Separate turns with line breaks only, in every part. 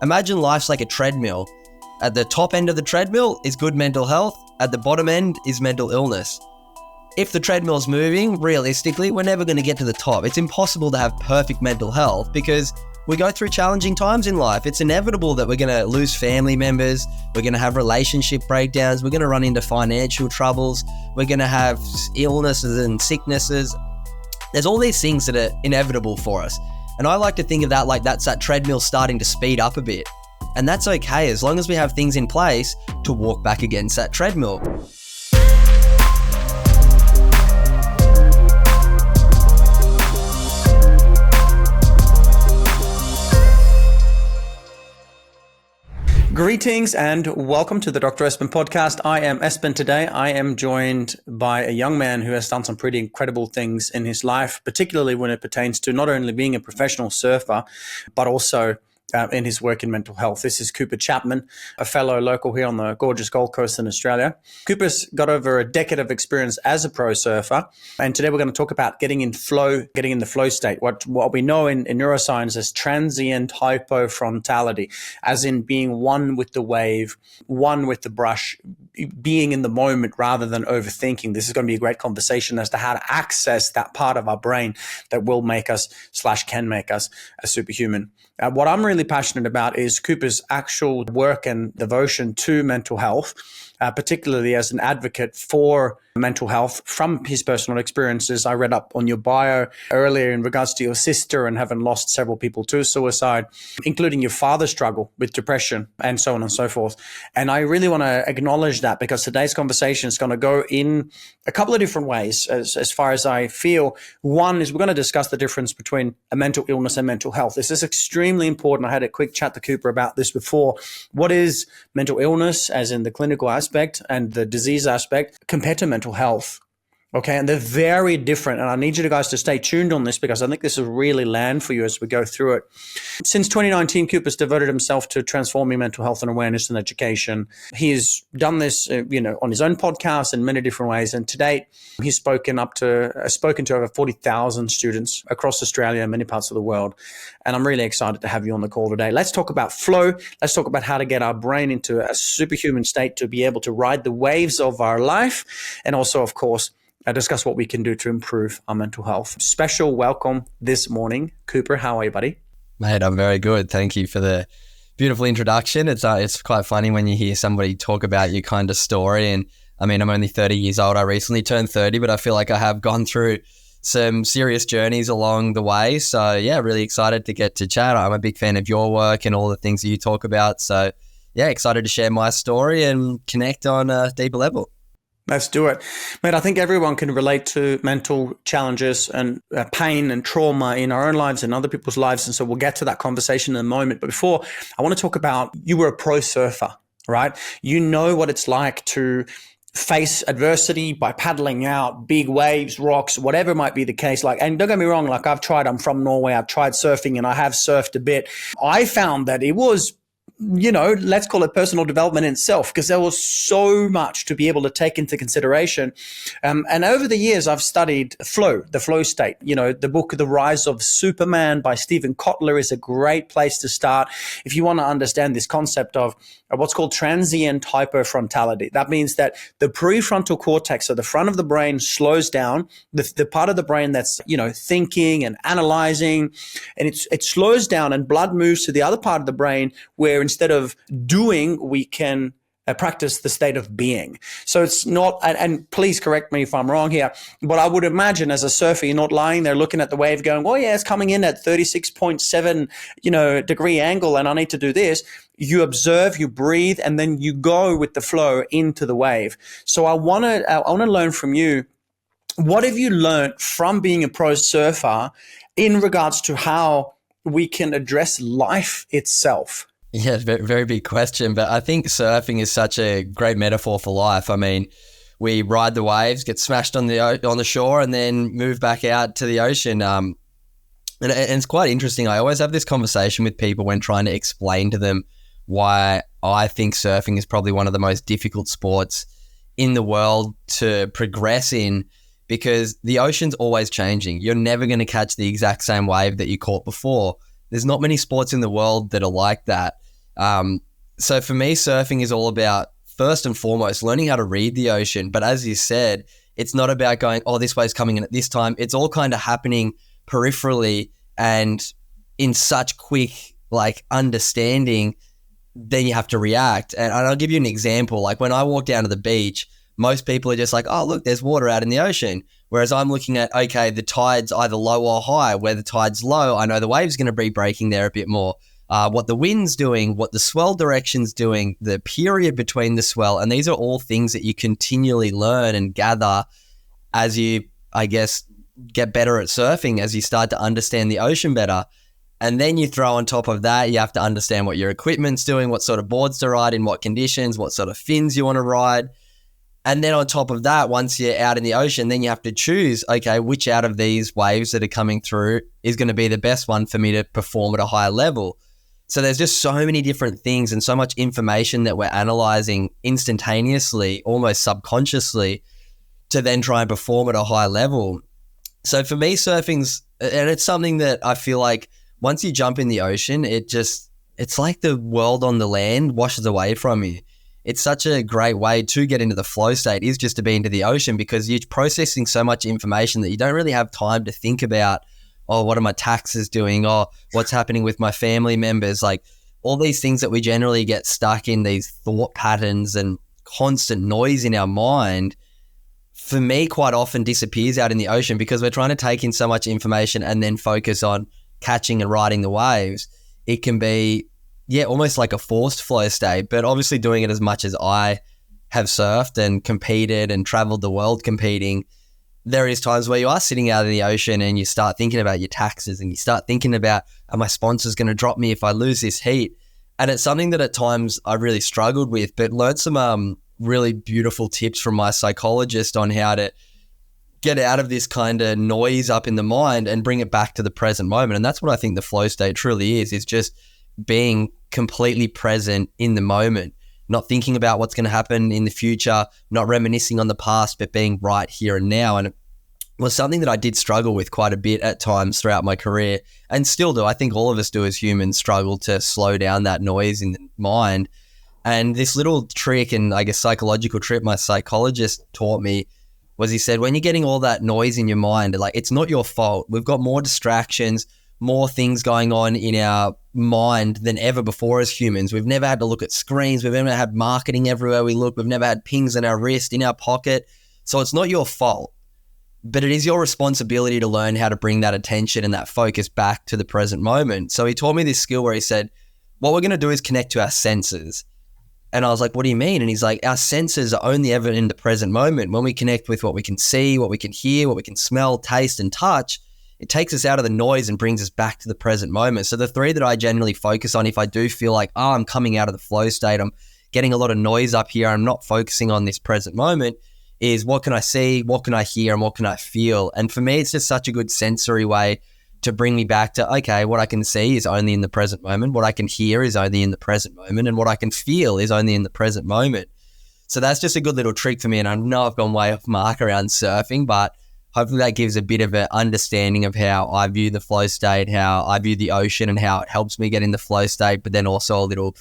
Imagine life's like a treadmill. At the top end of the treadmill is good mental health. At the bottom end is mental illness. If the treadmill's moving, realistically, we're never going to get to the top. It's impossible to have perfect mental health because we go through challenging times in life. It's inevitable that we're going to lose family members. We're going to have relationship breakdowns. We're going to run into financial troubles. We're going to have illnesses and sicknesses. There's all these things that are inevitable for us. And I like to think of that like that's that treadmill starting to speed up a bit. And that's okay as long as we have things in place to walk back against that treadmill.
Greetings and welcome to the Dr. Espen podcast. I am Espen today. I am joined by a young man who has done some pretty incredible things in his life, particularly when it pertains to not only being a professional surfer, but also in his work in mental health. This is Cooper Chapman, a fellow local here on the gorgeous Gold Coast in Australia. Cooper's got over a decade of experience as a pro surfer, and today we're going to talk about getting in the flow state, what we know in neuroscience as transient hypofrontality, as in being one with the wave, one with the brush, being in the moment rather than overthinking. This is going to be a great conversation as to how to access that part of our brain that will make us / can make us a superhuman. What I'm really passionate about is Cooper's actual work and devotion to mental health, particularly as an advocate for mental health from his personal experiences. I read up on your bio earlier in regards to your sister and having lost several people to suicide, including your father's struggle with depression and so on and so forth. And I really want to acknowledge that because today's conversation is going to go in a couple of different ways as far as I feel. One is we're going to discuss the difference between a mental illness and mental health. This is extremely important. I had a quick chat to Cooper about this before. What is mental illness, as in the clinical aspect and the disease aspect, compared to mental health? Okay, and they're very different. And I need you guys to stay tuned on this because I think this will really land for you as we go through it. Since 2019, Cooper's devoted himself to transforming mental health and awareness and education. He's done this, on his own podcast in many different ways. And to date, he's spoken to over 40,000 students across Australia and many parts of the world. And I'm really excited to have you on the call today. Let's talk about flow. Let's talk about how to get our brain into a superhuman state to be able to ride the waves of our life. And also, of course, discuss what we can do to improve our mental health. Special welcome this morning. Cooper, how are you, buddy?
Mate, I'm very good. Thank you for the beautiful introduction. It's quite funny when you hear somebody talk about your kind of story. And I mean, I'm only 30 years old. I recently turned 30, but I feel like I have gone through some serious journeys along the way. So yeah, really excited to get to chat. I'm a big fan of your work and all the things that you talk about. So yeah, excited to share my story and connect on a deeper level.
Let's do it. Mate, I think everyone can relate to mental challenges and pain and trauma in our own lives and other people's lives. And so we'll get to that conversation in a moment. But before, I want to talk about, you were a pro surfer, right? You know what it's like to face adversity by paddling out big waves, rocks, whatever might be the case. And don't get me wrong, I'm from Norway, I've tried surfing and I have surfed a bit. I found that it was, let's call it personal development in itself, because there was so much to be able to take into consideration. And over the years, I've studied the flow state. The book, The Rise of Superman by Stephen Kotler is a great place to start if you want to understand this concept of what's called transient hypofrontality. That means that the prefrontal cortex, so the front of the brain, slows down. The part of the brain that's, thinking and analyzing, and it slows down and blood moves to the other part of the brain where instead of doing, we can practice the state of being. So it's not, and please correct me if I'm wrong here, but I would imagine as a surfer, you're not lying there looking at the wave going, oh yeah, it's coming in at 36.7, degree angle and I need to do this. You observe, you breathe, and then you go with the flow into the wave. So I want to learn from you, what have you learned from being a pro surfer in regards to how we can address life itself?
Yeah, very, very big question, but I think surfing is such a great metaphor for life. I mean, we ride the waves, get smashed on the shore, and then move back out to the ocean. And it's quite interesting. I always have this conversation with people when trying to explain to them why I think surfing is probably one of the most difficult sports in the world to progress in, because the ocean's always changing. You're never going to catch the exact same wave that you caught before. There's not many sports in the world that are like that. So for me, surfing is all about, first and foremost, learning how to read the ocean. But as you said, it's not about going, oh, this wave's coming in at this time. It's all kind of happening peripherally and in such quick understanding, then you have to react. And I'll give you an example. Like when I walk down to the beach, most people are just like, oh, look, there's water out in the ocean. Whereas I'm looking at, okay, the tide's either low or high. Where the tide's low, I know the wave's going to be breaking there a bit more. What the wind's doing, what the swell direction's doing, the period between the swell. And these are all things that you continually learn and gather as you, I guess, get better at surfing, as you start to understand the ocean better. And then you throw on top of that, you have to understand what your equipment's doing, what sort of boards to ride, in what conditions, what sort of fins you want to ride. And then on top of that, once you're out in the ocean, then you have to choose, okay, which out of these waves that are coming through is going to be the best one for me to perform at a higher level. So there's just so many different things and so much information that we're analyzing instantaneously, almost subconsciously, to then try and perform at a high level. So for me, surfing's, and it's something that I feel like once you jump in the ocean, it's like the world on the land washes away from you. It's such a great way to get into the flow state, is just to be into the ocean, because you're processing so much information that you don't really have time to think about, oh, what are my taxes doing? Oh, what's happening with my family members? Like all these things that we generally get stuck in, these thought patterns and constant noise in our mind, for me, quite often disappears out in the ocean, because we're trying to take in so much information and then focus on catching and riding the waves. It can be, almost like a forced flow state. But obviously doing it as much as I have surfed and competed and traveled the world competing, there is times where you are sitting out in the ocean and you start thinking about your taxes and you start thinking about, are my sponsors going to drop me if I lose this heat? And it's something that at times I really struggled with, but learned some really beautiful tips from my psychologist on how to get out of this kind of noise up in the mind and bring it back to the present moment. And that's what I think the flow state truly is just being completely present in the moment, not thinking about what's going to happen in the future, not reminiscing on the past, but being right here and now. And it was something that I did struggle with quite a bit at times throughout my career, and still do. I think all of us do as humans, struggle to slow down that noise in the mind. And this little trick and I guess psychological trick my psychologist taught me was, he said, when you're getting all that noise in your mind, like, it's not your fault. We've got more distractions, more things going on in our mind than ever before as humans. We've never had to look at screens. We've never had marketing everywhere we look. We've never had pings in our wrist, in our pocket. So it's not your fault, but it is your responsibility to learn how to bring that attention and that focus back to the present moment. So he taught me this skill where he said, what we're going to do is connect to our senses. And I was like, what do you mean? And he's like, our senses are only ever in the present moment. When we connect with what we can see, what we can hear, what we can smell, taste, and touch, it takes us out of the noise and brings us back to the present moment. So the three that I generally focus on, if I do feel like, oh, I'm coming out of the flow state, I'm getting a lot of noise up here, I'm not focusing on this present moment, is what can I see, what can I hear, and what can I feel? And for me, it's just such a good sensory way to bring me back to, okay, what I can see is only in the present moment, what I can hear is only in the present moment, and what I can feel is only in the present moment. So that's just a good little trick for me. And I know I've gone way off mark around surfing, but hopefully that gives a bit of an understanding of how I view the flow state, how I view the ocean, and how it helps me get in the flow state, but then also a little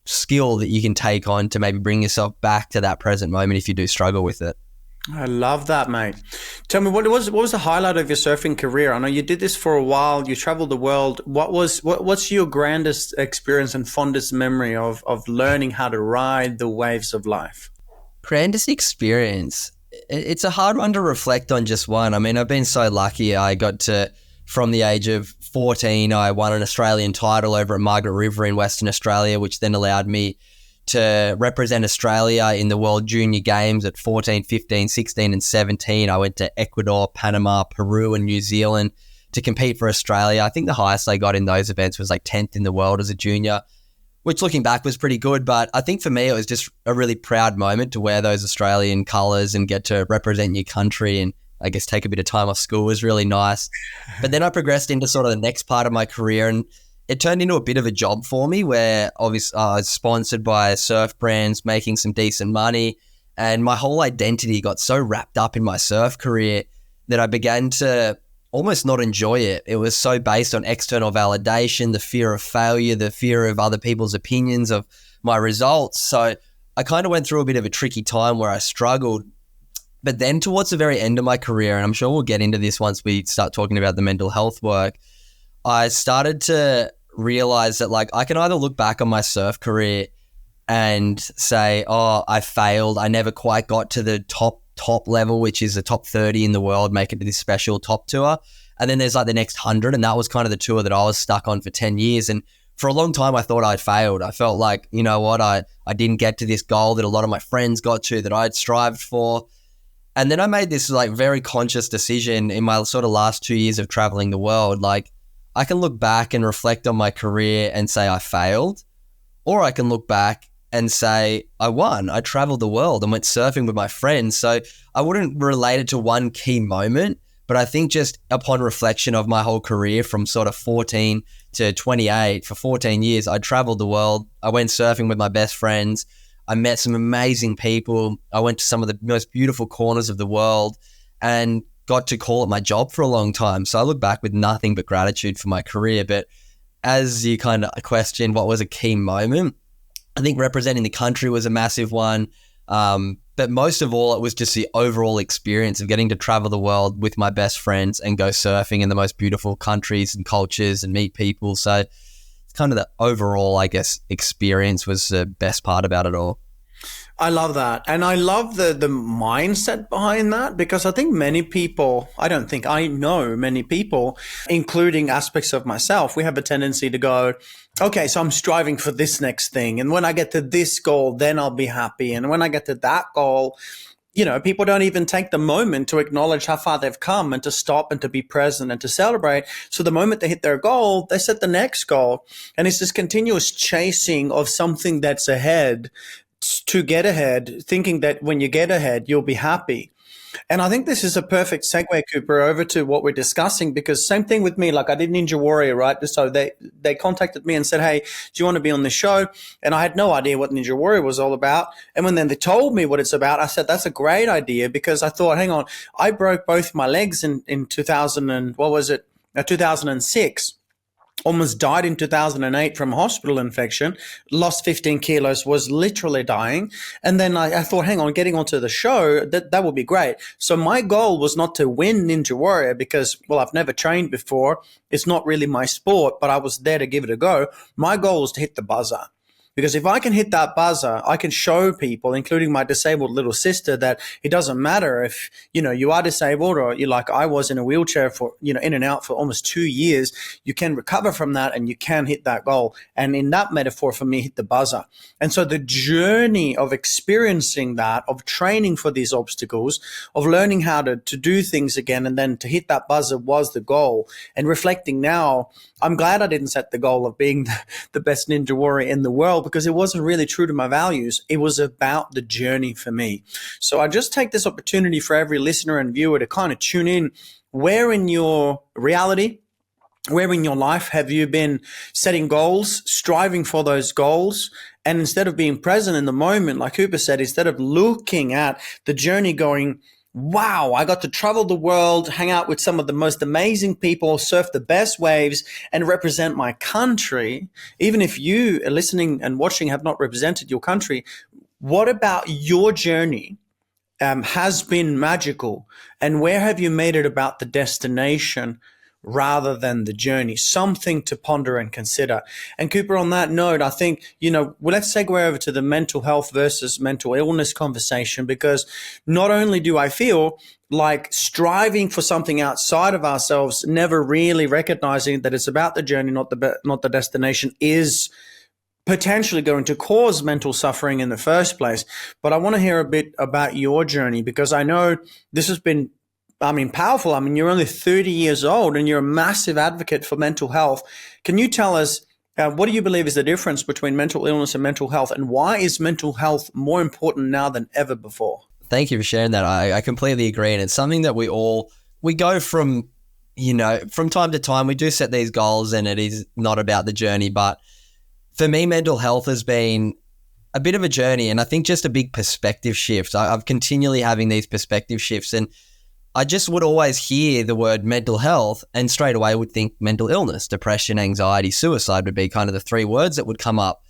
skill that you can take on to maybe bring yourself back to that present moment if you do struggle with it.
I love that, mate. Tell me, what was the highlight of your surfing career? I know you did this for a while. You traveled the world. What's your grandest experience and fondest memory of learning how to ride the waves of life?
Grandest experience. It's a hard one to reflect on just one. I mean, I've been so lucky. I got to, from the age of 14, I won an Australian title over at Margaret River in Western Australia, which then allowed me to represent Australia in the World Junior Games at 14, 15, 16 and 17. I went to Ecuador, Panama, Peru and New Zealand to compete for Australia. I think the highest I got in those events was like 10th in the world as a junior, which looking back was pretty good. But I think for me, it was just a really proud moment to wear those Australian colours and get to represent your country, and I guess take a bit of time off school was really nice. But then I progressed into sort of the next part of my career, and it turned into a bit of a job for me where obviously I was sponsored by surf brands, making some decent money. And my whole identity got so wrapped up in my surf career that I began to almost not enjoy it. It was so based on external validation, the fear of failure, the fear of other people's opinions of my results. So I kind of went through a bit of a tricky time where I struggled. But then towards the very end of my career, and I'm sure we'll get into this once we start talking about the mental health work, I started to realize that like I can either look back on my surf career and say, oh, I failed. I never quite got to the top level, which is the top 30 in the world, make it to this special top tour. And then there's like the next 100. And that was kind of the tour that I was stuck on for 10 years. And for a long time, I thought I'd failed. I felt like, you know what, I didn't get to this goal that a lot of my friends got to, that I'd strived for. And then I made this like very conscious decision in my sort of last 2 years of traveling the world. Like I can look back and reflect on my career and say I failed, or I can look back and say I won. I traveled the world and went surfing with my friends. So I wouldn't relate it to one key moment, but I think just upon reflection of my whole career from sort of 14 to 28, for 14 years, I traveled the world. I went surfing with my best friends. I met some amazing people. I went to some of the most beautiful corners of the world and got to call it my job for a long time. So I look back with nothing but gratitude for my career. But as you kind of questioned, what was a key moment? I think representing the country was a massive one. But most of all, it was just the overall experience of getting to travel the world with my best friends and go surfing in the most beautiful countries and cultures and meet people. So it's kind of the overall, I guess, experience was the best part about it all.
I love that. And I love the mindset behind that, because I think many people, I know many people, including aspects of myself, we have a tendency to go, okay, so I'm striving for this next thing. And when I get to this goal, then I'll be happy. And when I get to that goal, you know, people don't even take the moment to acknowledge how far they've come and to stop and to be present and to celebrate. So the moment they hit their goal, they set the next goal. And it's this continuous chasing of something that's ahead to get ahead, thinking that when you get ahead, you'll be happy. And I think this is a perfect segue, Cooper, over to what we're discussing, because same thing with me, like I did Ninja Warrior, right? So they contacted me and said, hey, do you want to be on the show? And I had no idea what Ninja Warrior was all about. And when then they told me what it's about, I said, that's a great idea, because I thought, hang on, I broke both my legs in 2006. Almost died in 2008 from a hospital infection, lost 15 kilos, was literally dying. And then I thought, hang on, getting onto the show, that would be great. So my goal was not to win Ninja Warrior because, well, I've never trained before. It's not really my sport, but I was there to give it a go. My goal was to hit the buzzer. Because if I can hit that buzzer, I can show people, including my disabled little sister, that it doesn't matter if, you know, you are disabled or you like I was in a wheelchair for, you know, in and out for almost 2 years. You can recover from that and you can hit that goal. And in that metaphor for me, hit the buzzer. And so the journey of experiencing that, of training for these obstacles, of learning how to do things again and then to hit that buzzer was the goal. And reflecting now, I'm glad I didn't set the goal of being the best Ninja Warrior in the world, because it wasn't really true to my values. It was about the journey for me. So I just take this opportunity for every listener and viewer to kind of tune in. Where in your reality, where in your life have you been setting goals, striving for those goals? And instead of being present in the moment, like Cooper said, instead of looking at the journey going, wow, I got to travel the world, hang out with some of the most amazing people, surf the best waves, and represent my country. Even if you are listening and watching have not represented your country, what about your journey has been magical? And where have you made it about the destination rather than the journey? Something to ponder and consider. And Cooper, on that note, I think, you know, well, let's segue over to the mental health versus mental illness conversation, because not only do I feel like striving for something outside of ourselves, never really recognizing that it's about the journey, not the destination, is potentially going to cause mental suffering in the first place. But I want to hear a bit about your journey, because I know this has been powerful. You're only 30 years old and you're a massive advocate for mental health. Can you tell us, what do you believe is the difference between mental illness and mental health, and why is mental health more important now than ever before?
Thank you for sharing that. I completely agree. And it's something that we go from, you know, from time to time, we do set these goals and it is not about the journey. But for me, mental health has been a bit of a journey, and I think just a big perspective shift. I'm continually having these perspective shifts, and I just would always hear the word mental health and straight away would think mental illness, depression, anxiety, suicide would be kind of the three words that would come up.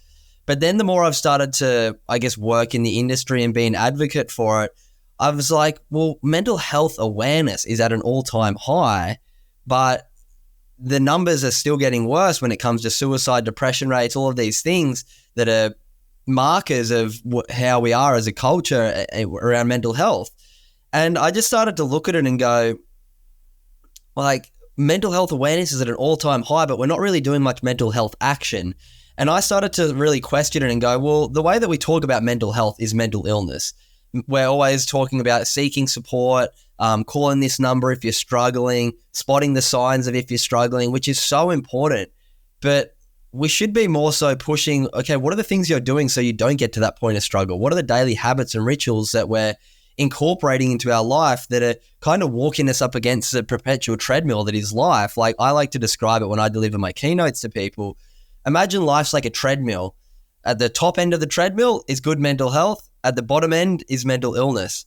But then the more I've started to, I guess, work in the industry and be an advocate for it, I was like, well, mental health awareness is at an all-time high, but the numbers are still getting worse when it comes to suicide, depression rates, all of these things that are markers of how we are as a culture around mental health. And I just started to look at it and go, like, mental health awareness is at an all-time high, but we're not really doing much mental health action. And I started to really question it and go, well, the way that we talk about mental health is mental illness. We're always talking about seeking support, calling this number if you're struggling, spotting the signs of if you're struggling, which is so important. But we should be more so pushing, okay, what are the things you're doing so you don't get to that point of struggle? What are the daily habits and rituals that we're incorporating into our life that are kind of walking us up against the perpetual treadmill that is life? Like, I like to describe it when I deliver my keynotes to people. Imagine life's like a treadmill. At the top end of the treadmill is good mental health. At the bottom end is mental illness.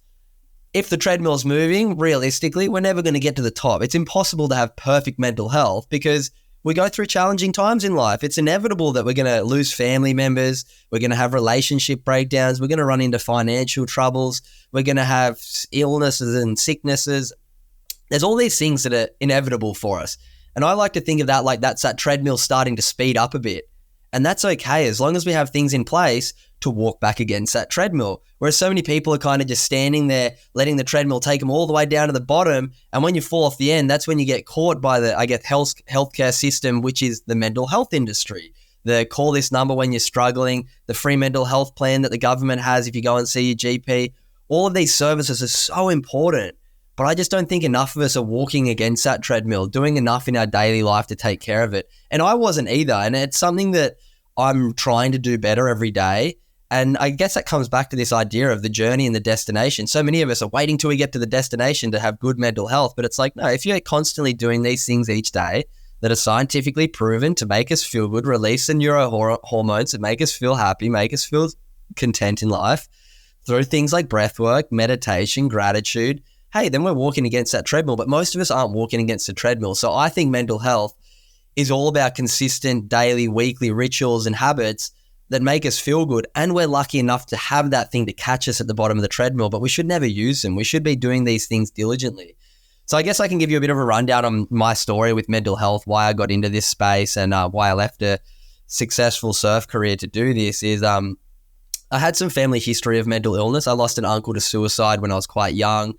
If the treadmill's moving, realistically, we're never going to get to the top. It's impossible to have perfect mental health because we go through challenging times in life. It's inevitable that we're going to lose family members. We're going to have relationship breakdowns. We're going to run into financial troubles. We're going to have illnesses and sicknesses. There's all these things that are inevitable for us. And I like to think of that like that's that treadmill starting to speed up a bit. And that's okay as long as we have things in place to walk back against that treadmill. Whereas so many people are kind of just standing there, letting the treadmill take them all the way down to the bottom. And when you fall off the end, that's when you get caught by the, I guess, healthcare system, which is the mental health industry. The call this number when you're struggling, the free mental health plan that the government has if you go and see your GP. All of these services are so important. But I just don't think enough of us are walking against that treadmill, doing enough in our daily life to take care of it. And I wasn't either. And it's something that I'm trying to do better every day. And I guess that comes back to this idea of the journey and the destination. So many of us are waiting till we get to the destination to have good mental health. But it's like, no, if you're constantly doing these things each day that are scientifically proven to make us feel good, release the neurohormones that make us feel happy, make us feel content in life through things like breath work, meditation, gratitude, hey, then we're walking against that treadmill. But most of us aren't walking against the treadmill. So I think mental health is all about consistent daily, weekly rituals and habits that make us feel good. And we're lucky enough to have that thing to catch us at the bottom of the treadmill, but we should never use them. We should be doing these things diligently. So I guess I can give you a bit of a rundown on my story with mental health, why I got into this space and why I left a successful surf career to do this is I had some family history of mental illness. I lost an uncle to suicide when I was quite young.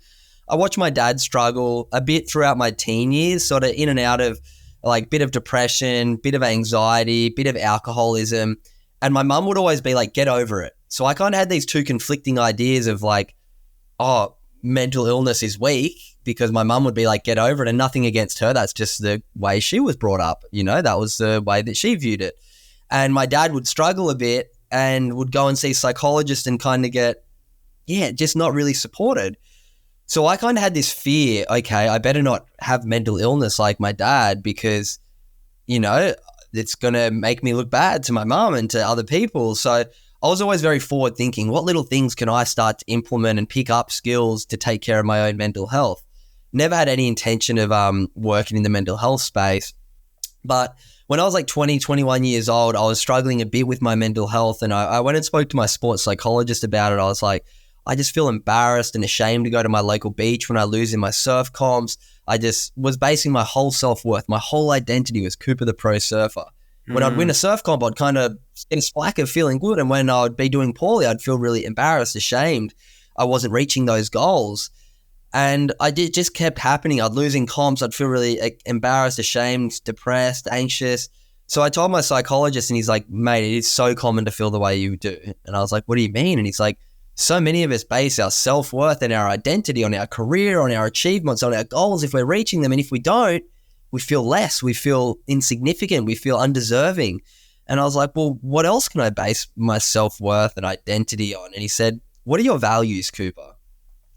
I watched my dad struggle a bit throughout my teen years, sort of in and out of like bit of depression, bit of anxiety, bit of alcoholism. And my mum would always be like, get over it. So I kind of had these two conflicting ideas of like, oh, mental illness is weak, because my mum would be like, get over it, and nothing against her. That's just the way she was brought up. You know, that was the way that she viewed it. And my dad would struggle a bit and would go and see psychologists and kind of get, just not really supported. So I kind of had this fear, okay, I better not have mental illness like my dad because, you know, it's going to make me look bad to my mum and to other people. So I was always very forward thinking, what little things can I start to implement and pick up skills to take care of my own mental health? Never had any intention of working in the mental health space. But when I was like 20, 21 years old, I was struggling a bit with my mental health. And I went and spoke to my sports psychologist about it. I was like, I just feel embarrassed and ashamed to go to my local beach when I lose in my surf comps. I just was basing my whole self-worth, my whole identity was Cooper the pro surfer. When I'd win a surf comp, I'd kind of get a splack of feeling good. And when I would be doing poorly, I'd feel really embarrassed, ashamed. I wasn't reaching those goals. And it just kept happening. I'd lose in comps. I'd feel really embarrassed, ashamed, depressed, anxious. So I told my psychologist and he's like, mate, it is so common to feel the way you do. And I was like, what do you mean? And he's like, so many of us base our self-worth and our identity on our career, on our achievements, on our goals if we're reaching them. And if we don't, we feel less, we feel insignificant, we feel undeserving. And I was like, well, what else can I base my self-worth and identity on? And he said, what are your values, Cooper?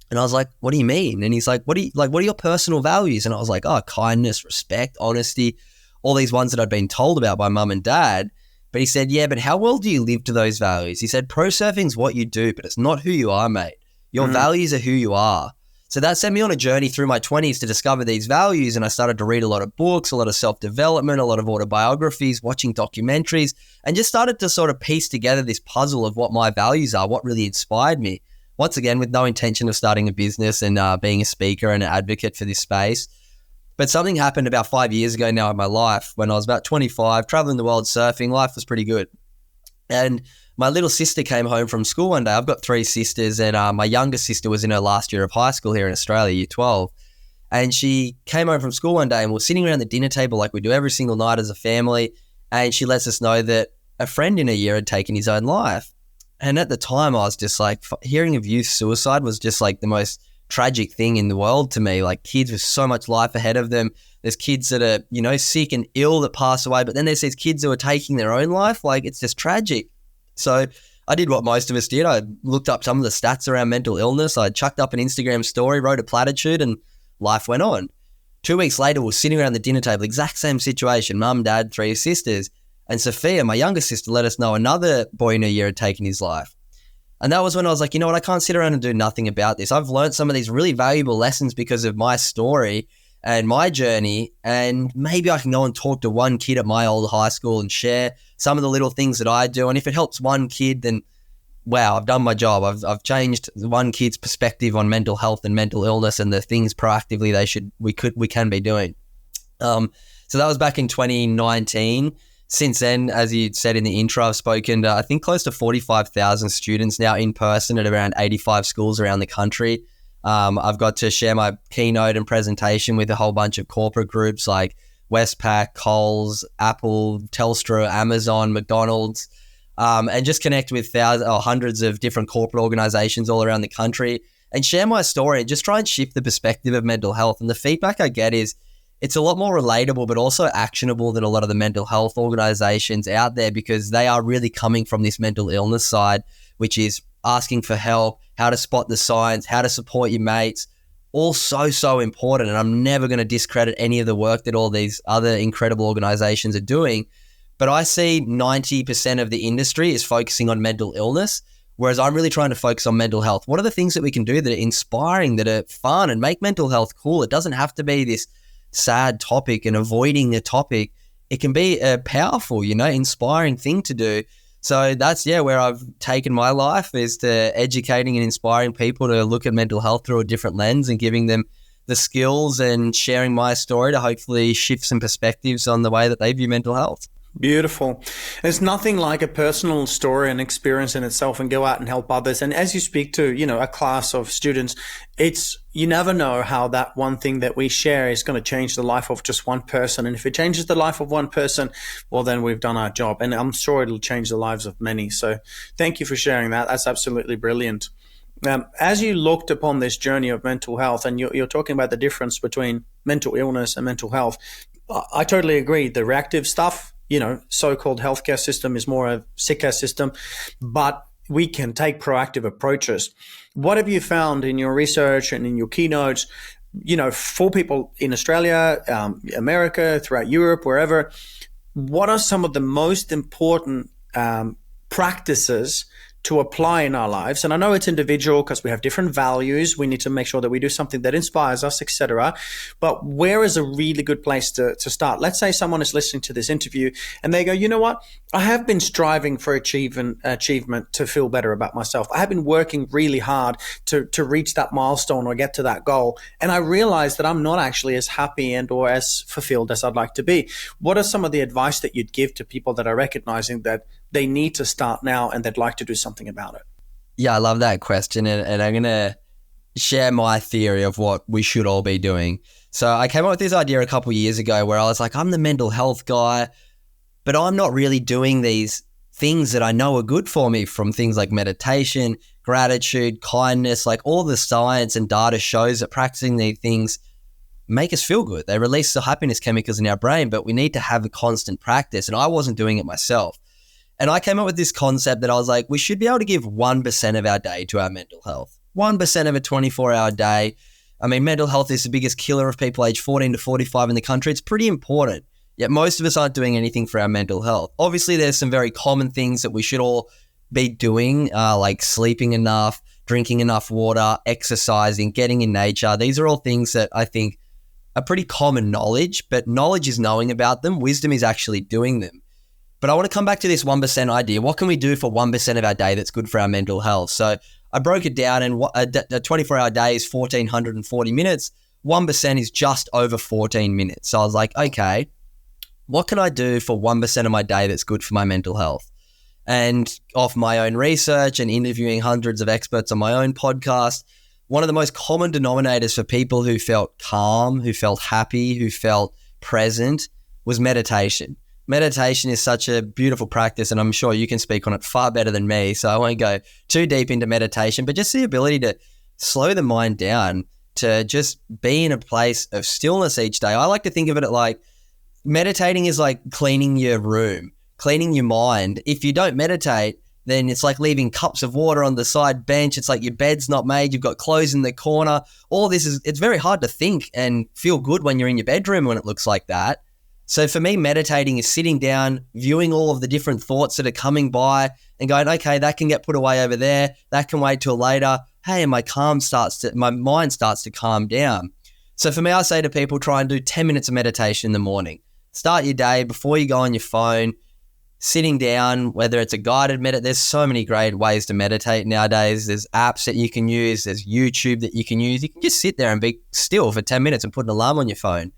And I was like, what do you mean? And he's like, what are your personal values? And I was like, oh, kindness, respect, honesty, all these ones that I'd been told about by mum and dad. But he said, yeah, but how well do you live to those values? He said, pro surfing's what you do, but it's not who you are, mate. Your values are who you are. So that sent me on a journey through my 20s to discover these values. And I started to read a lot of books, a lot of self-development, a lot of autobiographies, watching documentaries, and just started to sort of piece together this puzzle of what my values are, what really inspired me. Once again, with no intention of starting a business and being a speaker and an advocate for this space. But something happened about 5 years ago now in my life when I was about 25, traveling the world surfing. Life was pretty good. And my little sister came home from school one day. I've got 3 sisters, and my younger sister was in her last year of high school here in Australia, year 12. And she came home from school one day and we're sitting around the dinner table like we do every single night as a family. And she lets us know that a friend in her year had taken his own life. And at the time, I was just like, hearing of youth suicide was just like the most tragic thing in the world to me. Like, kids with so much life ahead of them. There's kids that are, you know, sick and ill that pass away, but then there's these kids who are taking their own life. Like, it's just tragic. So I did what most of us did. I looked up some of the stats around mental illness. I chucked up an Instagram story, wrote a platitude, and life went on. 2 weeks later, we're sitting around the dinner table, exact same situation, mum, dad, 3 sisters. And Sophia, my younger sister, let us know another boy in her year had taken his life. And that was when I was like, you know what, I can't sit around and do nothing about this. I've learned some of these really valuable lessons because of my story and my journey, and maybe I can go and talk to one kid at my old high school and share some of the little things that I do. And if it helps one kid, then wow, I've done my job. I've changed one kid's perspective on mental health and mental illness and the things proactively we can be doing. So that was back in 2019. Since then, as you said in the intro, I've spoken to, I think, close to 45,000 students now in person at around 85 schools around the country. I've got to share my keynote and presentation with a whole bunch of corporate groups like Westpac, Coles, Apple, Telstra, Amazon, McDonald's, and just connect with hundreds of different corporate organizations all around the country and share my story and just try and shift the perspective of mental health. And the feedback I get is it's a lot more relatable, but also actionable than a lot of the mental health organizations out there, because they are really coming from this mental illness side, which is asking for help, how to spot the signs, how to support your mates, all so important. And I'm never going to discredit any of the work that all these other incredible organizations are doing. But I see 90% of the industry is focusing on mental illness, whereas I'm really trying to focus on mental health. What are the things that we can do that are inspiring, that are fun, and make mental health cool? It doesn't have to be this sad topic and avoiding the topic. It can be a powerful, inspiring thing to do. So that's, where I've taken my life, is to educating and inspiring people to look at mental health through a different lens and giving them the skills and sharing my story to hopefully shift some perspectives on the way that they view mental health.
Beautiful. There's nothing like a personal story and experience in itself, and go out and help others. And as you speak to, a class of students, you never know how that one thing that we share is going to change the life of just one person. And if it changes the life of one person, well, then we've done our job. And I'm sure it'll change the lives of many. So thank you for sharing that. That's absolutely brilliant. As you looked upon this journey of mental health, and you're talking about the difference between mental illness and mental health, I totally agree. The reactive stuff, so-called healthcare system is more a sick care system, but we can take proactive approaches. What have you found in your research and in your keynotes, for people in Australia, America, throughout Europe, wherever? What are some of the most important practices to apply in our lives? And I know it's individual because we have different values. We need to make sure that we do something that inspires us, etc. But where is a really good place to start? Let's say someone is listening to this interview and they go, you know what? I have been striving for achievement to feel better about myself. I have been working really hard to reach that milestone or get to that goal. And I realize that I'm not actually as happy and or as fulfilled as I'd like to be. What are some of the advice that you'd give to people that are recognizing that they need to start now and they'd like to do something about it?
Yeah, I love that question. And I'm going to share my theory of what we should all be doing. So I came up with this idea a couple of years ago where I was like, I'm the mental health guy, but I'm not really doing these things that I know are good for me, from things like meditation, gratitude, kindness. Like, all the science and data shows that practicing these things make us feel good. They release the happiness chemicals in our brain, but we need to have a constant practice. And I wasn't doing it myself. And I came up with this concept that I was like, we should be able to give 1% of our day to our mental health. 1% of a 24-hour day. I mean, mental health is the biggest killer of people aged 14 to 45 in the country. It's pretty important. Yet most of us aren't doing anything for our mental health. Obviously, there's some very common things that we should all be doing, like sleeping enough, drinking enough water, exercising, getting in nature. These are all things that I think are pretty common knowledge, but knowledge is knowing about them. Wisdom is actually doing them. But I want to come back to this 1% idea. What can we do for 1% of our day that's good for our mental health? So I broke it down, and a 24-hour day is 1,440 minutes. 1% is just over 14 minutes. So I was like, okay, what can I do for 1% of my day that's good for my mental health? And off my own research and interviewing hundreds of experts on my own podcast, one of the most common denominators for people who felt calm, who felt happy, who felt present was meditation. Meditation is such a beautiful practice, and I'm sure you can speak on it far better than me, so I won't go too deep into meditation, but just the ability to slow the mind down, to just be in a place of stillness each day. I like to think of it like meditating is like cleaning your room, cleaning your mind. If you don't meditate, then it's like leaving cups of water on the side bench. It's like your bed's not made. You've got clothes in the corner. All this it's very hard to think and feel good when you're in your bedroom when it looks like that. So for me, meditating is sitting down, viewing all of the different thoughts that are coming by and going, okay, that can get put away over there. That can wait till later. Hey, and my mind starts to calm down. So for me, I say to people, try and do 10 minutes of meditation in the morning. Start your day before you go on your phone, sitting down, whether it's a guided meditation. There's so many great ways to meditate nowadays. There's apps that you can use. There's YouTube that you can use. You can just sit there and be still for 10 minutes and put an alarm on your phone.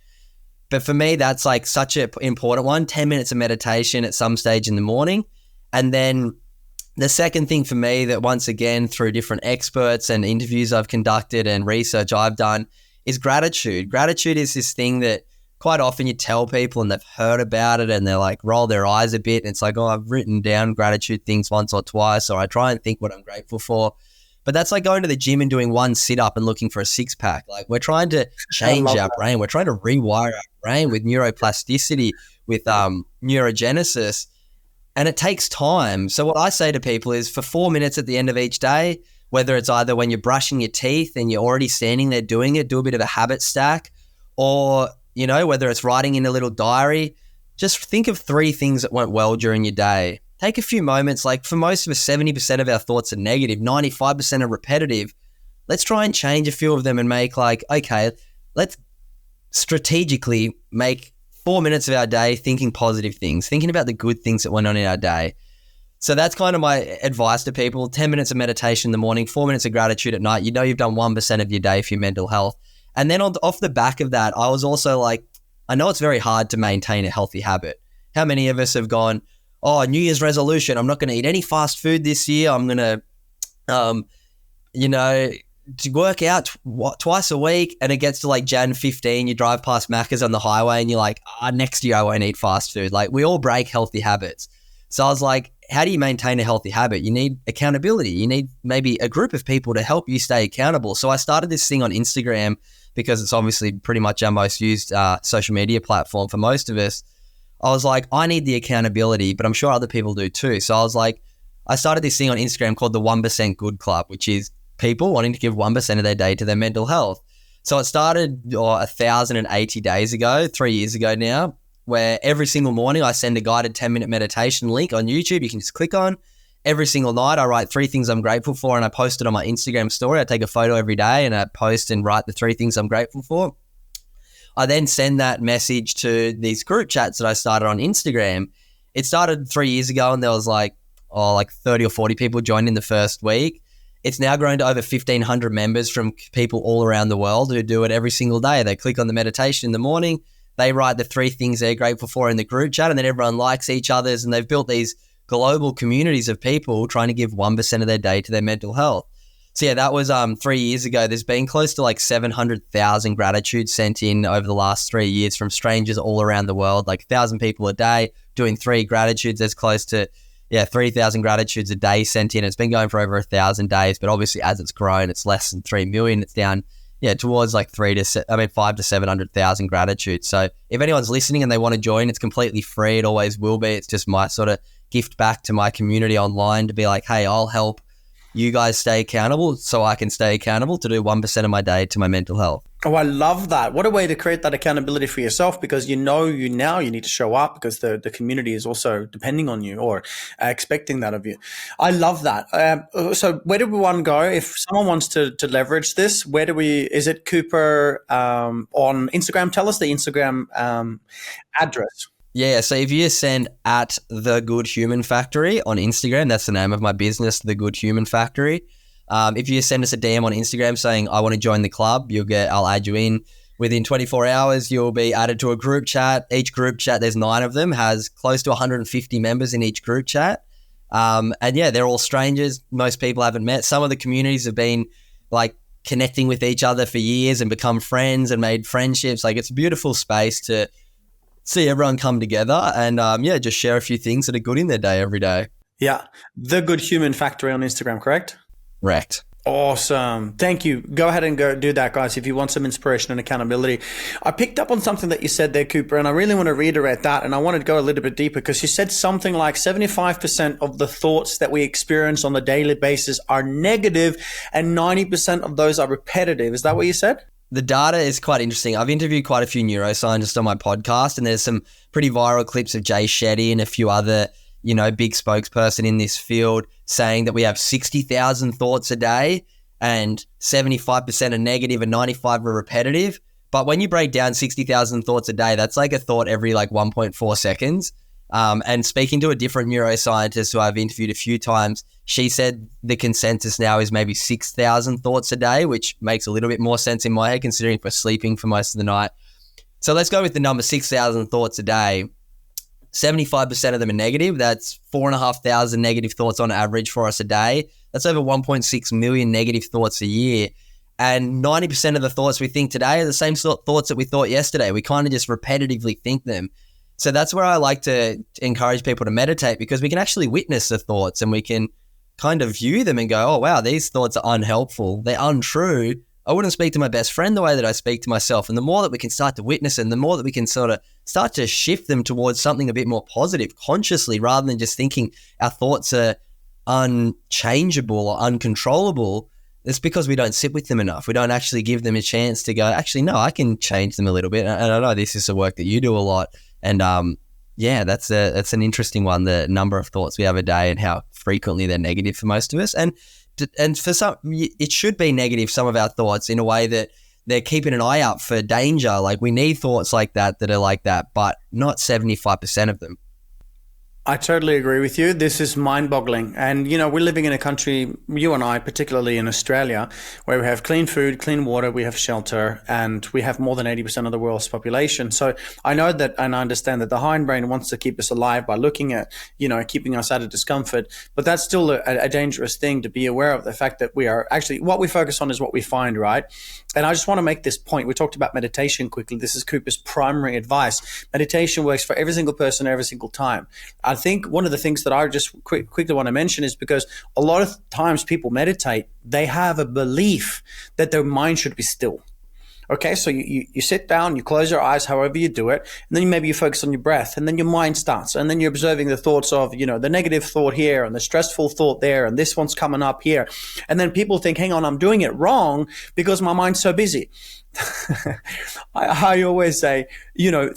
But for me, that's like such an important one, 10 minutes of meditation at some stage in the morning. And then the second thing for me that once again, through different experts and interviews I've conducted and research I've done is gratitude. Gratitude is this thing that quite often you tell people and they've heard about it and they're like roll their eyes a bit. And it's like, oh, I've written down gratitude things once or twice, or I try and think what I'm grateful for. But that's like going to the gym and doing one sit-up and looking for a six-pack. Like we're trying to change our brain. We're trying to rewire our brain with neuroplasticity, with neurogenesis, and it takes time. So what I say to people is for 4 minutes at the end of each day, whether it's either when you're brushing your teeth and you're already standing there doing it, do a bit of a habit stack, or, you know, whether it's writing in a little diary, just think of 3 things that went well during your day. Take a few moments. Like for most of us, 70% of our thoughts are negative, 95% are repetitive. Let's try and change a few of them and make like, okay, let's strategically make 4 minutes of our day thinking positive things, thinking about the good things that went on in our day. So that's kind of my advice to people. 10 minutes of meditation in the morning, 4 minutes of gratitude at night. You know you've done 1% of your day for your mental health. And then off the back of that, I was also like, I know it's very hard to maintain a healthy habit. How many of us have gone, oh, New Year's resolution, I'm not going to eat any fast food this year. I'm going to, to work out twice a week, and it gets to like Jan 15, you drive past Macca's on the highway and you're like, next year I won't eat fast food. Like we all break healthy habits. So I was like, how do you maintain a healthy habit? You need accountability. You need maybe a group of people to help you stay accountable. So I started this thing on Instagram because it's obviously pretty much our most used social media platform for most of us. I was like, I need the accountability, but I'm sure other people do too. So I was like, I started this thing on Instagram called the 1% Good Club, which is people wanting to give 1% of their day to their mental health. So it started 1,080 days ago, 3 years ago now, where every single morning I send a guided 10-minute meditation link on YouTube. You can just click on. Every single night I write 3 things I'm grateful for, and I post it on my Instagram story. I take a photo every day and I post and write the 3 things I'm grateful for. I then send that message to these group chats that I started on Instagram. It started 3 years ago and there was like 30 or 40 people joined in the first week. It's now grown to over 1,500 members from people all around the world who do it every single day. They click on the meditation in the morning. They write the 3 things they're grateful for in the group chat, and then everyone likes each other's, and they've built these global communities of people trying to give 1% of their day to their mental health. So yeah, that was 3 years ago. There's been close to like 700,000 gratitudes sent in over the last 3 years from strangers all around the world, like 1,000 people a day doing 3 gratitudes. There's close to 3,000 gratitudes a day sent in. It's been going for over 1,000 days, but obviously as it's grown, it's less than 3 million. It's down towards like 5 to 700,000 gratitudes. So if anyone's listening and they want to join, it's completely free. It always will be. It's just my sort of gift back to my community online to be like, hey, I'll help you guys stay accountable so I can stay accountable to do 1% of my day to my mental health.
Oh, I love that. What a way to create that accountability for yourself, because you need to show up because the community is also depending on you or expecting that of you. I love that. So where do we want to go? If someone wants to leverage this, is it Cooper on Instagram? Tell us the Instagram address.
Yeah, so if you send at The Good Human Factory on Instagram, that's the name of my business, The Good Human Factory. If you send us a DM on Instagram saying, I want to join the club, I'll add you in. Within 24 hours, you'll be added to a group chat. Each group chat, there's 9 of them, has close to 150 members in each group chat. And yeah, they're all strangers. Most people haven't met. Some of the communities have been like connecting with each other for years and become friends and made friendships. Like, it's a beautiful space to see everyone come together and just share a few things that are good in their day every day.
Yeah. The Good Human Factory on Instagram, correct?
Correct.
Awesome. Thank you. Go ahead and go do that, guys, if you want some inspiration and accountability. I picked up on something that you said there, Cooper, and I really want to reiterate that. And I wanted to go a little bit deeper because you said something like 75% of the thoughts that we experience on a daily basis are negative and 90% of those are repetitive. Is that what you said?
The data is quite interesting. I've interviewed quite a few neuroscientists on my podcast, and there's some pretty viral clips of Jay Shetty and a few other big spokesperson in this field saying that we have 60,000 thoughts a day and 75% are negative and 95 are repetitive. But when you break down 60,000 thoughts a day, that's like a thought every 1.4 seconds. And speaking to a different neuroscientist who I've interviewed a few times, she said the consensus now is maybe 6,000 thoughts a day, which makes a little bit more sense in my head considering we're sleeping for most of the night. So let's go with the number 6,000 thoughts a day. 75% of them are negative. That's 4,500 negative thoughts on average for us a day. That's over 1.6 million negative thoughts a year. And 90% of the thoughts we think today are the same sort of thoughts that we thought yesterday. We kind of just repetitively think them. So that's where I like to encourage people to meditate, because we can actually witness the thoughts and we can kind of view them and go, oh, wow, these thoughts are unhelpful. They're untrue. I wouldn't speak to my best friend the way that I speak to myself. And the more that we can start to witness them, the more that we can sort of start to shift them towards something a bit more positive consciously, rather than just thinking our thoughts are unchangeable or uncontrollable. It's because we don't sit with them enough. We don't actually give them a chance to go, actually, no, I can change them a little bit. And I know this is the work that you do a lot. And that's an interesting one, the number of thoughts we have a day and how frequently they're negative for most of us. And for some, it should be negative, some of our thoughts, in a way that they're keeping an eye out for danger. Like, we need thoughts like that are like that, but not 75% of them.
I totally agree with you. This is mind-boggling. And, we're living in a country, you and I, particularly in Australia, where we have clean food, clean water, we have shelter, and we have more than 80% of the world's population. So I know that, and I understand that the hindbrain wants to keep us alive by looking at, keeping us out of discomfort. But that's still a dangerous thing to be aware of, the fact that we are actually, what we focus on is what we find, right? And I just want to make this point. We talked about meditation quickly. This is Cooper's primary advice. Meditation works for every single person every single time. I think one of the things that I just quickly want to mention is because a lot of times people meditate, they have a belief that their mind should be still. Okay, so you sit down, you close your eyes, however you do it, and then maybe you focus on your breath, and then your mind starts, and then you're observing the thoughts of, the negative thought here, and the stressful thought there, and this one's coming up here. And then people think, hang on, I'm doing it wrong because my mind's so busy. I always say,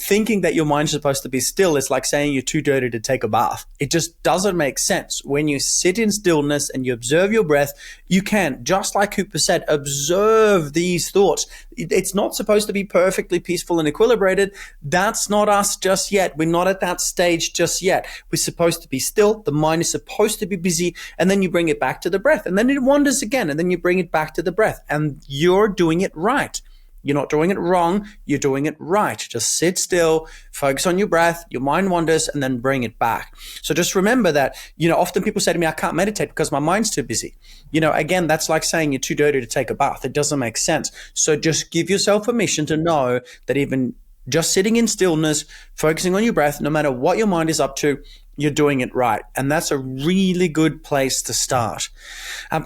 thinking that your mind's supposed to be still is like saying you're too dirty to take a bath. It just doesn't make sense. When you sit in stillness and you observe your breath, you can, just like Cooper said, observe these thoughts. It's not supposed to be perfectly peaceful and equilibrated. That's not us just yet. We're not at that stage just yet. We're supposed to be still. The mind is supposed to be busy, and then you bring it back to the breath, and then it wanders again, and then you bring it back to the breath, and you're doing it right. You're not doing it wrong. You're doing it right. Just sit still, focus on your breath, your mind wanders, and then bring it back. So just remember that, often people say to me, I can't meditate because my mind's too busy. Again, that's like saying you're too dirty to take a bath. It doesn't make sense. So just give yourself permission to know that even just sitting in stillness, focusing on your breath, no matter what your mind is up to, you're doing it right. And that's a really good place to start.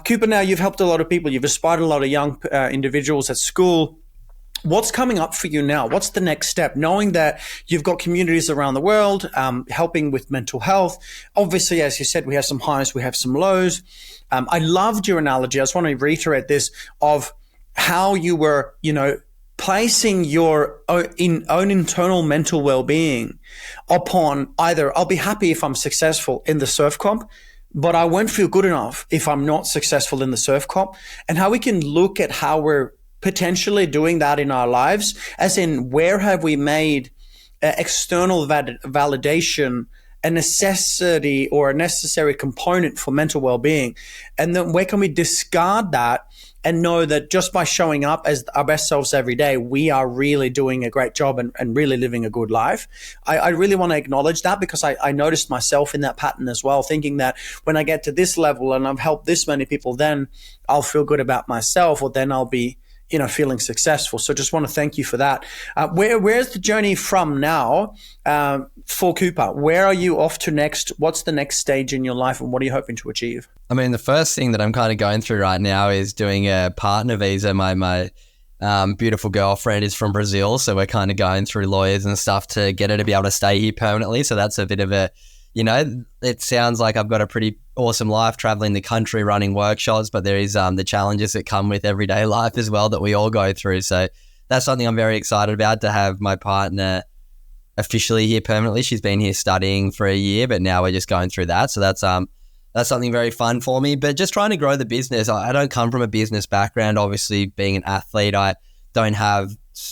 Cooper, now you've helped a lot of people. You've inspired a lot of young individuals at school. What's coming up for you now? What's the next step? Knowing that you've got communities around the world helping with mental health. Obviously, as you said, we have some highs, we have some lows. I loved your analogy. I just want to reiterate this of how you were, placing your own internal mental well-being upon either I'll be happy if I'm successful in the surf comp, but I won't feel good enough if I'm not successful in the surf comp, and how we can look at how we're potentially doing that in our lives, as in where have we made external validation a necessity or a necessary component for mental well-being, and then where can we discard that and know that just by showing up as our best selves every day, we are really doing a great job and really living a good life. I really want to acknowledge that, because I noticed myself in that pattern as well, thinking that when I get to this level and I've helped this many people, then I'll feel good about myself, or then I'll be feeling successful. So just want to thank you for that. Where's the journey from now for Cooper? Where are you off to next? What's the next stage in your life, and what are you hoping to achieve?
I mean, the first thing that I'm kind of going through right now is doing a partner visa. My beautiful girlfriend is from Brazil, so we're kind of going through lawyers and stuff to get her to be able to stay here permanently. So that's a bit of a, it sounds like I've got a pretty awesome life traveling the country, running workshops, but there is the challenges that come with everyday life as well that we all go through. So that's something I'm very excited about, to have my partner officially here permanently. She's been here studying for a year, but now we're just going through that. So that's something very fun for me. But just trying to grow the business. I don't come from a business background. Obviously, being an athlete, I don't have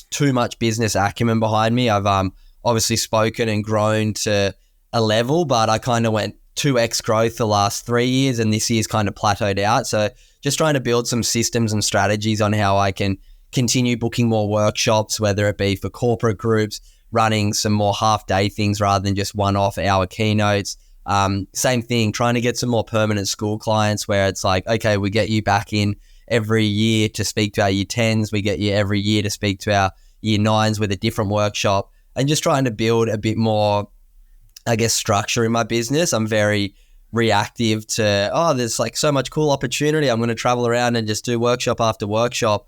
too much business acumen behind me. I've obviously spoken and grown to a level, but I kind of went 2x growth the last 3 years, and this year's kind of plateaued out. So just trying to build some systems and strategies on how I can continue booking more workshops, whether it be for corporate groups, running some more half-day things rather than just one-off hour keynotes. Same thing, trying to get some more permanent school clients where it's like, okay, we get you back in every year to speak to our year 10s. We get you every year to speak to our year 9s with a different workshop, and just trying to build a bit more, I guess, structure in my business. I'm very reactive to, there's like so much cool opportunity. I'm going to travel around and just do workshop after workshop.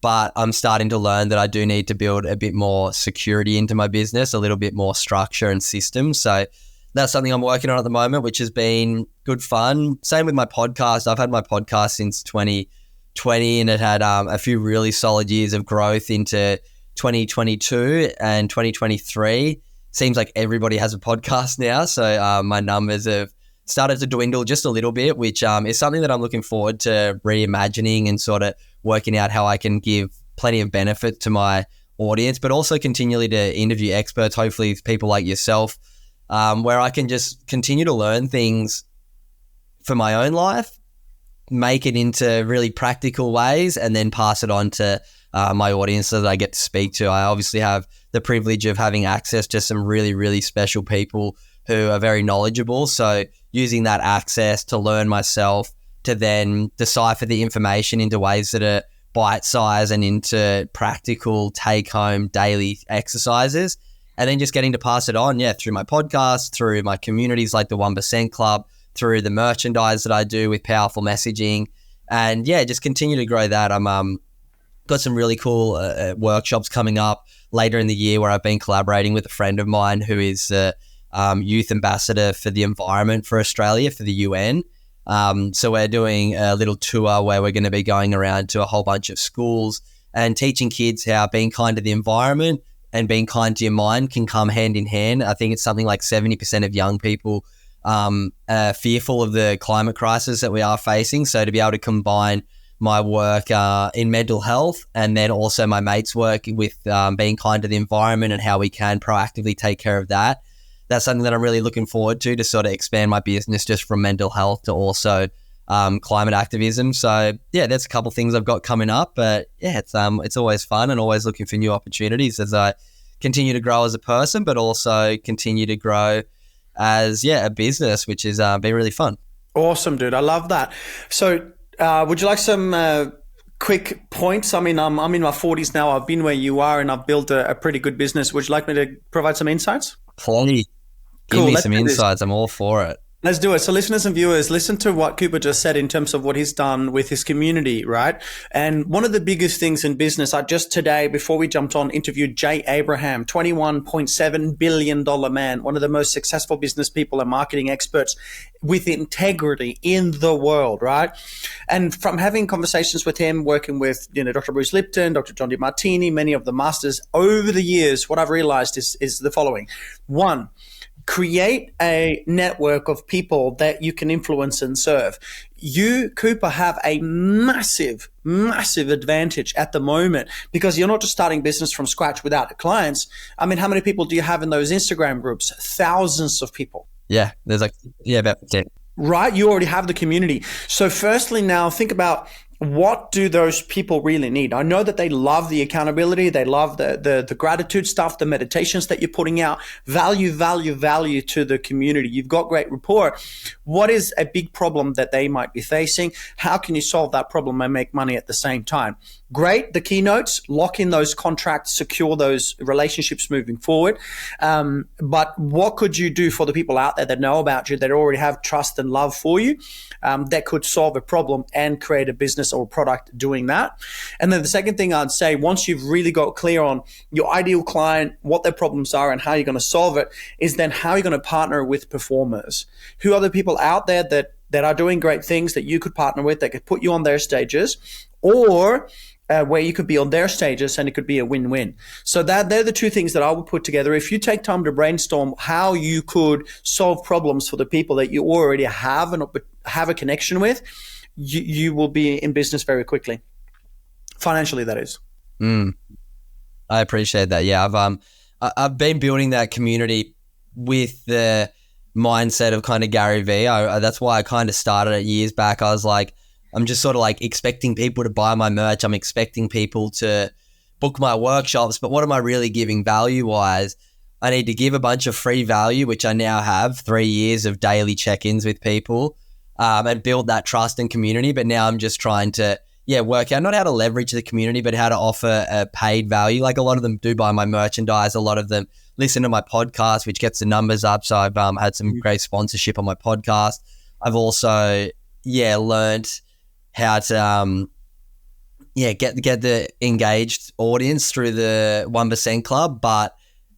But I'm starting to learn that I do need to build a bit more security into my business, a little bit more structure and systems. So that's something I'm working on at the moment, which has been good fun. Same with my podcast. I've had my podcast since 2020, and it had a few really solid years of growth into 2022 and 2023. Seems like everybody has a podcast now. So my numbers have started to dwindle just a little bit, which is something that I'm looking forward to reimagining and sort of working out how I can give plenty of benefit to my audience, but also continually to interview experts, hopefully people like yourself, where I can just continue to learn things for my own life, make it into really practical ways, and then pass it on to my audience that I get to speak to. I obviously have the privilege of having access to some really, really special people who are very knowledgeable. So using that access to learn myself, to then decipher the information into ways that are bite-sized and into practical take-home daily exercises, and then just getting to pass it on, through my podcast, through my communities like the 1% Club, through the merchandise that I do with powerful messaging, and just continue to grow that. I'm got some really cool workshops coming up later in the year where I've been collaborating with a friend of mine who is the youth ambassador for the environment for Australia for the UN. So we're doing a little tour where we're going to be going around to a whole bunch of schools and teaching kids how being kind to the environment and being kind to your mind can come hand in hand. I think it's something like 70% of young people are fearful of the climate crisis that we are facing. So to be able to combine my work in mental health and then also my mate's work with being kind to the environment and how we can proactively take care of that, that's something that I'm really looking forward to sort of expand my business just from mental health to also climate activism. So that's a couple of things I've got coming up, but it's always fun and always looking for new opportunities as I continue to grow as a person, but also continue to grow as a business, which has been really fun.
Awesome, dude. I love that. So would you like some quick points? I mean, I'm in my 40s now. I've been where you are and I've built a pretty good business. Would you like me to provide some insights?
Plenty. Give me some insights. I'm all for it.
Let's do it. So listeners and viewers, listen to what Cooper just said in terms of what he's done with his community, right? And one of the biggest things in business, I just today, before we jumped on, interviewed Jay Abraham, $21.7 billion man, one of the most successful business people and marketing experts with integrity in the world, right? And from having conversations with him, working with, Dr. Bruce Lipton, Dr. John DeMartini, many of the masters over the years, what I've realized is the following. One, create a network of people that you can influence and serve. You, Cooper, have a massive, massive advantage at the moment because you're not just starting business from scratch without clients. I mean, how many people do you have in those Instagram groups? Thousands of people.
Yeah, there's about 10.
Right? You already have the community. So firstly, now think about what do those people really need? I know that they love the accountability. They love the gratitude stuff, the meditations that you're putting out, value to the community. You've got great rapport. What is a big problem that they might be facing? How can you solve that problem and make money at the same time? Great. The keynotes, lock in those contracts, secure those relationships moving forward. But what could you do for the people out there that know about you, that already have trust and love for you, that could solve a problem and create a business or product doing that? And then the second thing I'd say, once you've really got clear on your ideal client, what their problems are and how you're going to solve it, is then how you're going to partner with performers. Who are the people out there that are doing great things that you could partner with, that could put you on their stages, or where you could be on their stages and it could be a win-win. So they're the two things that I would put together. If you take time to brainstorm how you could solve problems for the people that you already have a connection with, you will be in business very quickly. Financially, that is.
I appreciate that. Yeah, I've been building that community with the mindset of kind of Gary Vee. That's why I kind of started it years back. I was like, I'm just sort of like expecting people to buy my merch. I'm expecting people to book my workshops, but what am I really giving value-wise? I need to give a bunch of free value, which I now have 3 years of daily check-ins with people, and build that trust and community. But now I'm just trying to, work out not how to leverage the community, but how to offer a paid value. Like a lot of them do buy my merchandise. A lot of them listen to my podcast, which gets the numbers up. So I've had some great sponsorship on my podcast. I've also, learned how to get the engaged audience through the 1% Club. But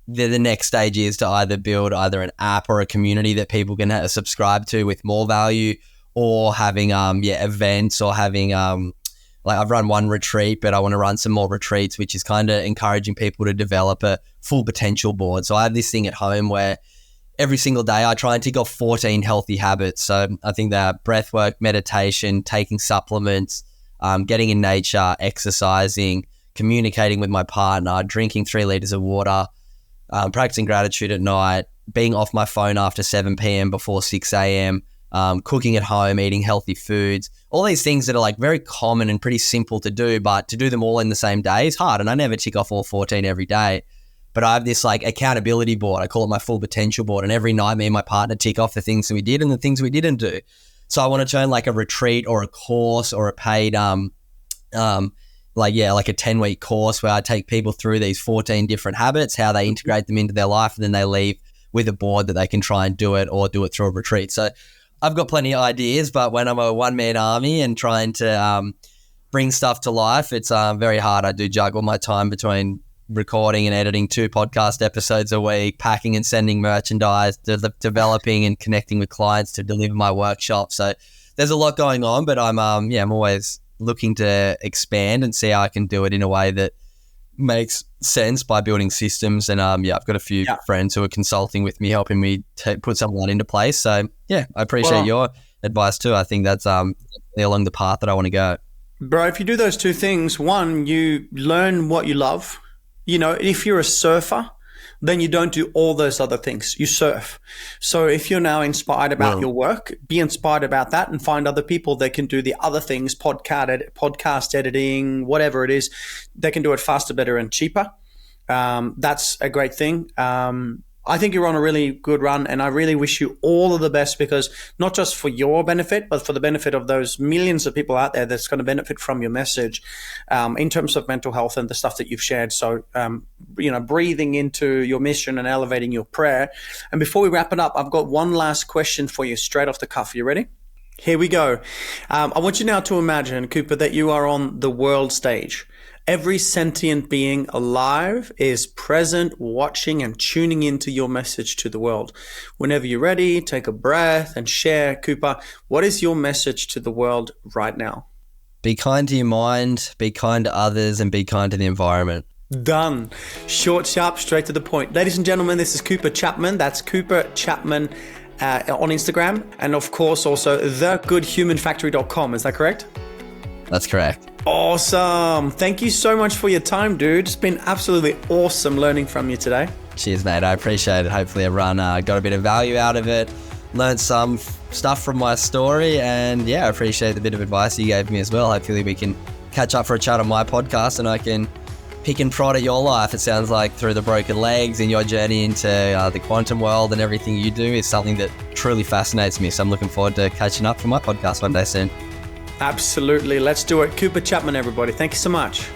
the next stage is to either build an app or a community that people can subscribe to with more value, or having events, or having like I've run one retreat, but I want to run some more retreats, which is kind of encouraging people to develop a full potential board. So I have this thing at home where every single day I try and tick off 14 healthy habits. So I think that breath work, meditation, taking supplements, getting in nature, exercising, communicating with my partner, drinking 3 liters of water, practicing gratitude at night, being off my phone after 7 p.m. before 6 a.m., cooking at home, eating healthy foods, all these things that are like very common and pretty simple to do, but to do them all in the same day is hard. And I never tick off all 14 every day. But I have this like accountability board. I call it my full potential board. And every night me and my partner tick off the things that we did and the things we didn't do. So I want to turn like a retreat or a course or a paid, like a 10-week course where I take people through these 14 different habits, how they integrate them into their life, and then they leave with a board that they can try and do it, or do it through a retreat. So I've got plenty of ideas, but when I'm a one-man army and trying to bring stuff to life, it's very hard. I do juggle my time between recording and editing 2 podcast episodes a week, packing and sending merchandise, developing and connecting with clients to deliver my workshop. So there's a lot going on, but I'm always looking to expand and see how I can do it in a way that makes sense by building systems. And I've got a few friends who are consulting with me, helping me put some of that into place. So I appreciate your advice too. I think that's along the path that I want to go.
Bro, if you do those 2 things, one, you learn what you love. You know, if you're a surfer, then you don't do all those other things. You surf. So if you're now inspired about your work, be inspired about that and find other people that can do the other things, podcast editing, whatever it is. They can do it faster, better, and cheaper. That's a great thing. I think you're on a really good run, and I really wish you all of the best, because not just for your benefit, but for the benefit of those millions of people out there that's going to benefit from your message in terms of mental health and the stuff that you've shared. So, breathing into your mission and elevating your prayer. And before we wrap it up, I've got one last question for you straight off the cuff. You ready? Here we go. I want you now to imagine, Cooper, that you are on the world stage. Every sentient being alive is present, watching and tuning into your message to the world. Whenever you're ready, take a breath and share. Cooper, what is your message to the world right now?
Be kind to your mind, be kind to others, and be kind to the environment.
Done. Short, sharp, straight to the point. Ladies and gentlemen, this is Cooper Chapman. That's Cooper Chapman on Instagram. And of course, also thegoodhumanfactory.com. Is that correct?
That's correct.
Awesome. Thank you so much for your time, dude. It's been absolutely awesome learning from you today.
Cheers, mate. I appreciate it. Hopefully everyone got a bit of value out of it, learned some stuff from my story, and I appreciate the bit of advice you gave me as well. Hopefully we can catch up for a chat on my podcast and I can pick and prod at your life. It sounds like through the broken legs and your journey into the quantum world and everything you do is something that truly fascinates me. So I'm looking forward to catching up for my podcast one day soon.
Absolutely. Let's do it. Cooper Chapman, everybody. Thank you so much.